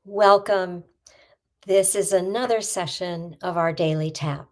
Welcome. This is another session of our Daily Tap,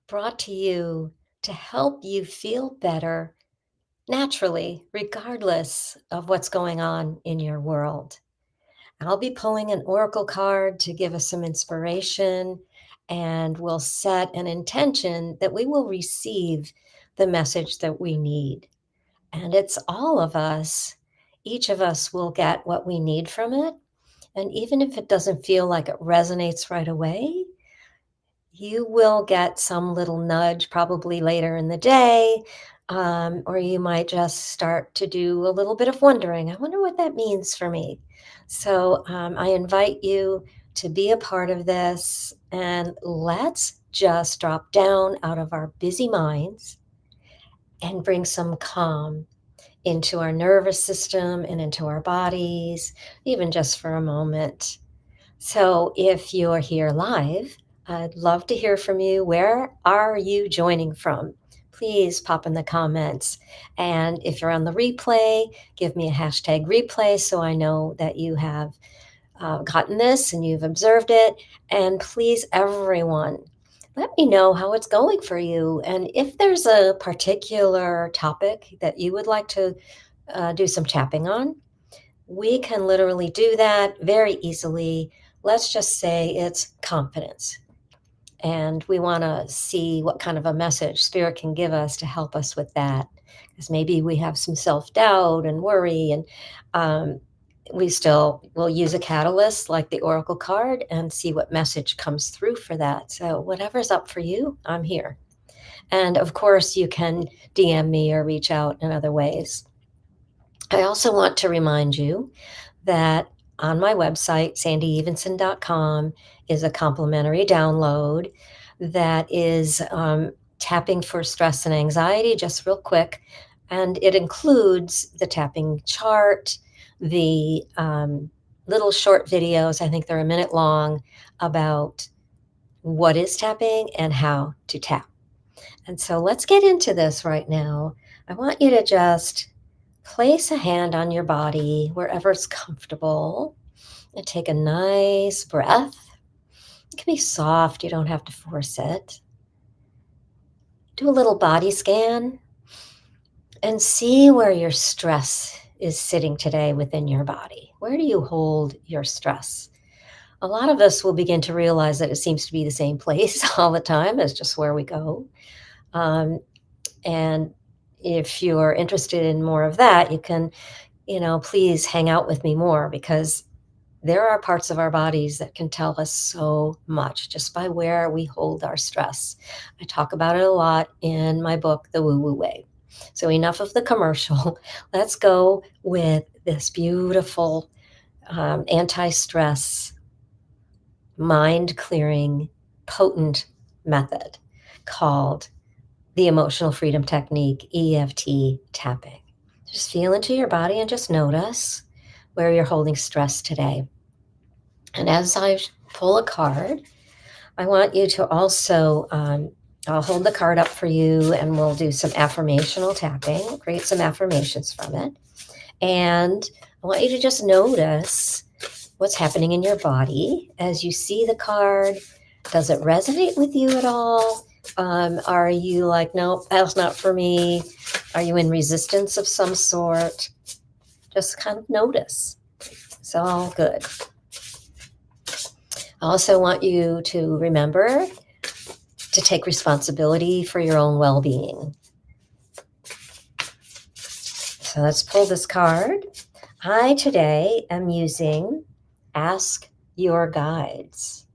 brought to you to help you feel better naturally, regardless of what's going on in your world. I'll be pulling an oracle card to give us some inspiration, and we'll set an intention that we will receive the message that we need. And it's all of us. Each of us will get what we need from it. And even if it doesn't feel like it resonates right away, you will get some little nudge probably later in the day, or you might just start to do a little bit of wondering. I wonder what that means for me. So I invite you to be a part of this, and let's just drop down out of our busy minds and bring some calm into our nervous system and into our bodies, even just for a moment. So if you're here live, I'd love to hear from you. Where are you joining from? Please pop in the comments. And if you're on the replay, give me a hashtag replay so I know that you have gotten this and you've observed it. And please, everyone, let me know how it's going for you. And if there's a particular topic that you would like to do some tapping on, we can literally do that very easily. Let's just say it's confidence. And we want to see what kind of a message Spirit can give us to help us with that. Because maybe we have some self doubt and worry, and we still will use a catalyst like the Oracle card and see what message comes through for that. So, whatever's up for you, I'm here. And of course, you can DM me or reach out in other ways. I also want to remind you that on my website, sandyevenson.com, is a complimentary download that is tapping for stress and anxiety, just real quick. And it includes the tapping chart, the little short videos, I think they're a minute long, about what is tapping and how to tap. And so let's get into this right now. I want you to just place a hand on your body wherever it's comfortable and take a nice breath. It can be soft, you don't have to force it. Do a little body scan and see where your stress is sitting today within your body. Where do you hold your stress? A lot of us will begin to realize that it seems to be the same place all the time as just where we go. And if you're interested in more of that, you can, please hang out with me more, because there are parts of our bodies that can tell us so much just by where we hold our stress. I talk about it a lot in my book, The Woo Woo Way. So enough of the commercial. Let's go with this beautiful anti-stress, mind-clearing, potent method called the Emotional Freedom Technique, EFT tapping. Just feel into your body and just notice where you're holding stress today. And as I pull a card, I want you to also, I'll hold the card up for you and we'll do some affirmational tapping, create some affirmations from it. And I want you to just notice what's happening in your body as you see the card. Does it resonate with you at all? Are you like, nope, that's not for me? Are you in resistance of some sort? Just kind of notice. It's all good. I also want you to remember to take responsibility for your own well-being. So let's pull this card. I today am using Ask Your Guides.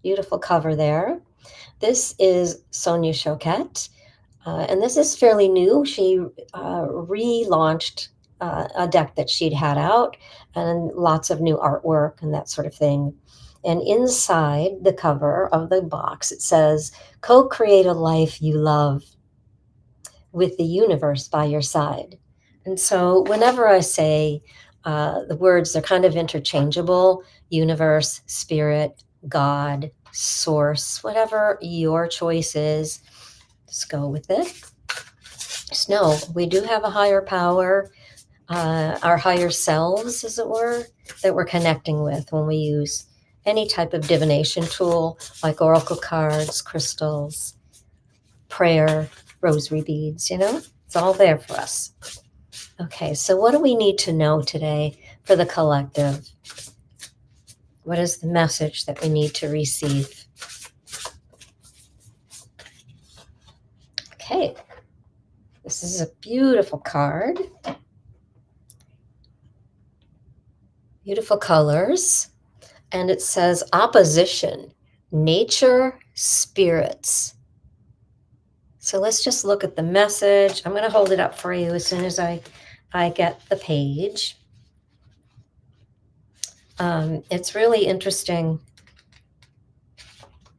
Beautiful cover there. This is Sonia Choquette, and this is fairly new. She relaunched a deck that she'd had out, and lots of new artwork and that sort of thing. And inside the cover of the box, it says, co-create a life you love with the universe by your side. And so whenever I say the words, they're kind of interchangeable: universe, spirit, God, source, whatever your choice is, just go with it. Just know we do have a higher power our higher selves, as it were, that we're connecting with when we use any type of divination tool like oracle cards, crystals, prayer, rosary beads, it's all there for us. Okay, so what do we need to know today for the collective? What is the message that we need to receive? Okay, this is a beautiful card. Beautiful colors. And it says opposition, nature, spirits. So let's just look at the message. I'm going to hold it up for you as soon as I get the page. It's really interesting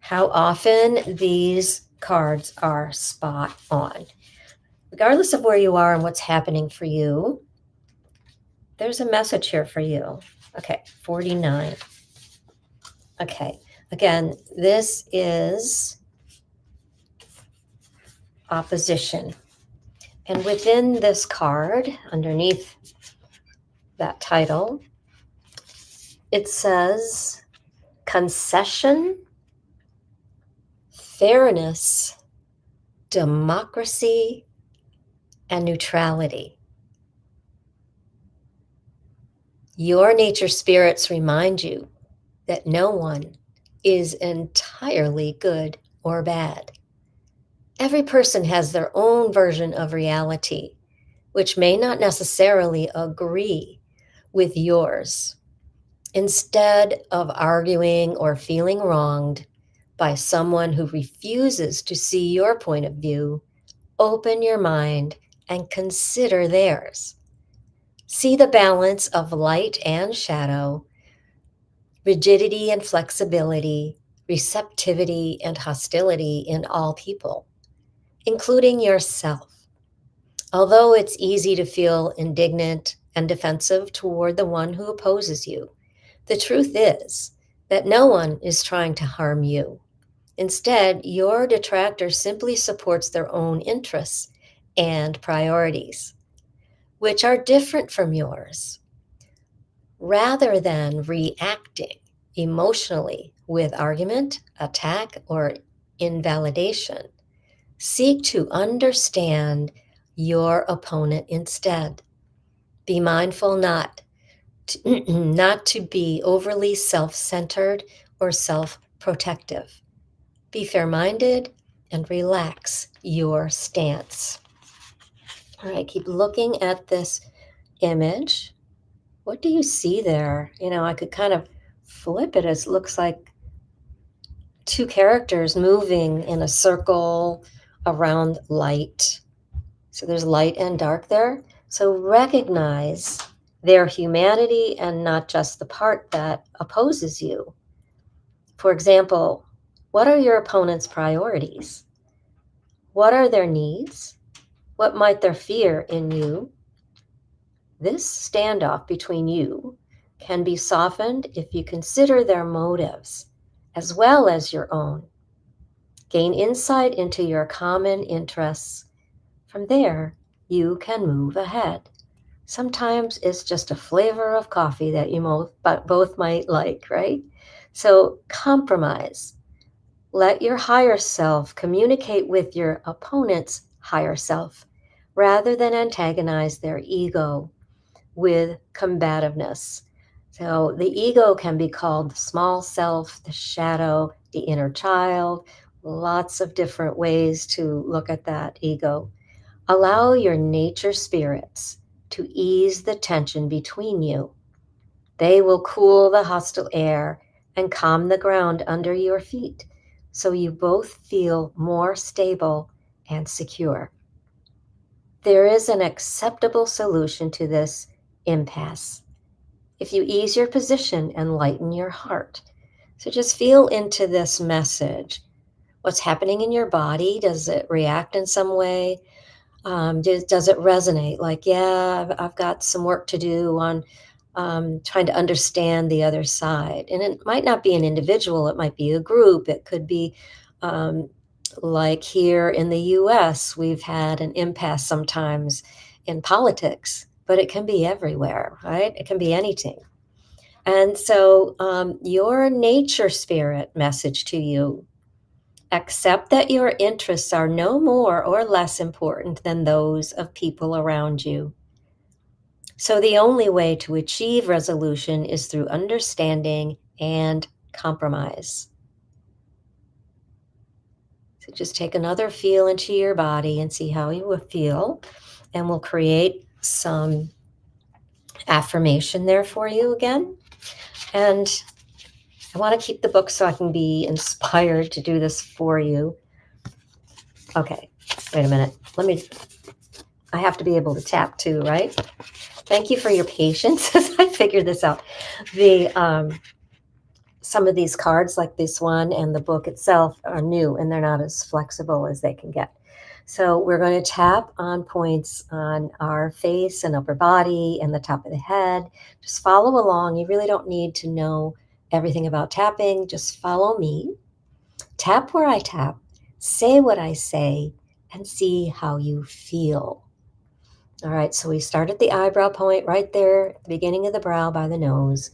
how often these cards are spot on. Regardless of where you are and what's happening for you, there's a message here for you. Okay, 49. Okay, again, this is opposition. And within this card, underneath that title, it says concession, fairness, democracy, and neutrality. Your nature spirits remind you that no one is entirely good or bad. Every person has their own version of reality, which may not necessarily agree with yours. Instead of arguing or feeling wronged by someone who refuses to see your point of view, open your mind and consider theirs. See the balance of light and shadow, rigidity and flexibility, receptivity and hostility in all people, including yourself. Although it's easy to feel indignant and defensive toward the one who opposes you, the truth is that no one is trying to harm you. Instead, your detractor simply supports their own interests and priorities, which are different from yours. Rather than reacting emotionally with argument, attack, or invalidation, seek to understand your opponent instead. Be mindful not to be overly self-centered or self-protective. Be fair-minded and relax your stance. All right, keep looking at this image. What do you see there? I could kind of flip it. It looks like two characters moving in a circle around light. So there's light and dark there. So recognize their humanity and not just the part that opposes you. For example, what are your opponent's priorities? What are their needs? What might their fear in you? This standoff between you can be softened if you consider their motives as well as your own. Gain insight into your common interests. From there, you can move ahead. Sometimes it's just a flavor of coffee that you both might like, right? So compromise. Let your higher self communicate with your opponent's higher self rather than antagonize their ego with combativeness. So the ego can be called the small self, the shadow, the inner child, lots of different ways to look at that ego. Allow your nature spirits to ease the tension between you. They will cool the hostile air and calm the ground under your feet so you both feel more stable and secure. There is an acceptable solution to this impasse if you ease your position and lighten your heart. So just feel into this message. What's happening in your body? Does it react in some way? Does it resonate? Like, yeah, I've got some work to do on trying to understand the other side. And it might not be an individual, it might be a group. It could be like here in the US, we've had an impasse sometimes in politics but it can be everywhere, right? It can be anything. And so, your nature spirit message to you: accept that your interests are no more or less important than those of people around you. So, the only way to achieve resolution is through understanding and compromise. So, just take another feel into your body and see how you will feel. And we'll create some affirmation there for you again. And I want to keep the book so I can be inspired to do this for you. Okay, wait a minute. I have to be able to tap too, right? Thank you for your patience as I figure this out. Some of these cards, like this one and the book itself, are new and they're not as flexible as they can get. So we're going to tap on points on our face and upper body and the top of the head. Just follow along. You really don't need to know everything about tapping. Just follow me. Tap where I tap, say what I say, and see how you feel. All right, so we start at the eyebrow point right there at the beginning of the brow by the nose.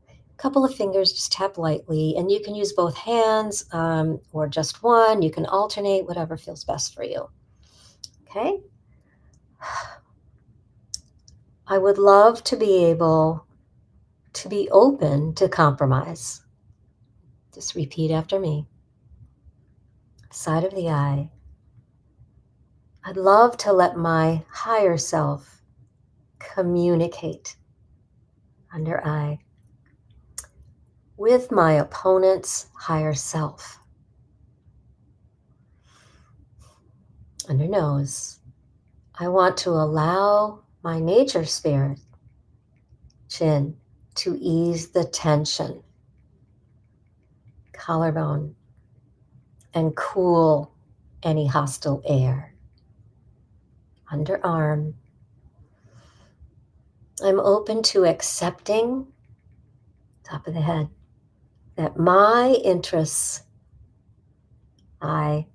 A couple of fingers, just tap lightly, and you can use both hands or just one. You can alternate, whatever feels best for you. Okay? I would love to be able to be open to compromise. Just repeat after me. Side of the eye. I'd love to let my higher self communicate. Under eye. With my opponent's higher self. Under nose. I want to allow my nature spirit, chin, to ease the tension. Collarbone. And cool any hostile air. Underarm. I'm open to accepting, top of the head, that my interests, are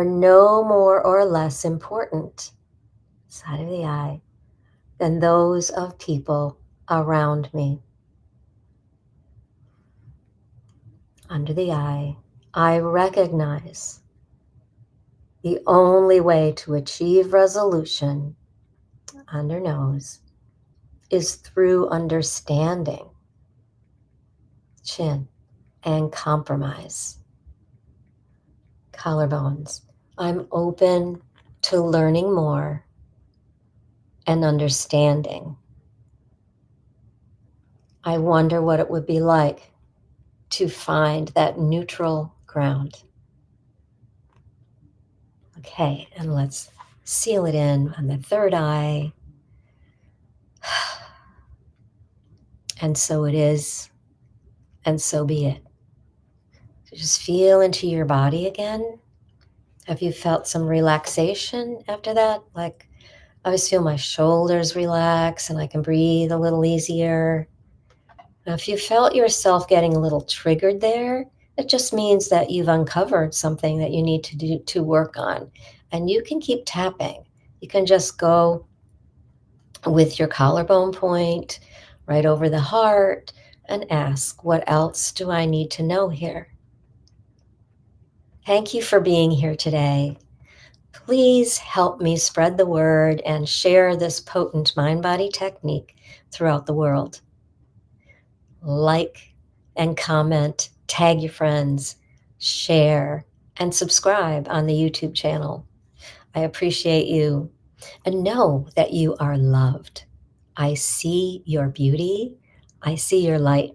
no more or less important, side of the eye, than those of people around me. Under the eye, I recognize the only way to achieve resolution, under nose, is through understanding, chin, and compromise. Collarbones. I'm open to learning more and understanding. I wonder what it would be like to find that neutral ground. Okay, and let's seal it in on the third eye. And so it is, and so be it. So just feel into your body again. Have you felt some relaxation after that? Like, I always feel my shoulders relax and I can breathe a little easier. Now, if you felt yourself getting a little triggered there, it just means that you've uncovered something that you need to work on. And you can keep tapping. You can just go with your collarbone point right over the heart and ask, what else do I need to know here? Thank you for being here today. Please help me spread the word and share this potent mind-body technique throughout the world. Like and comment, tag your friends, share, and subscribe on the YouTube channel. I appreciate you. And know that you are loved. I see your beauty. I see your light.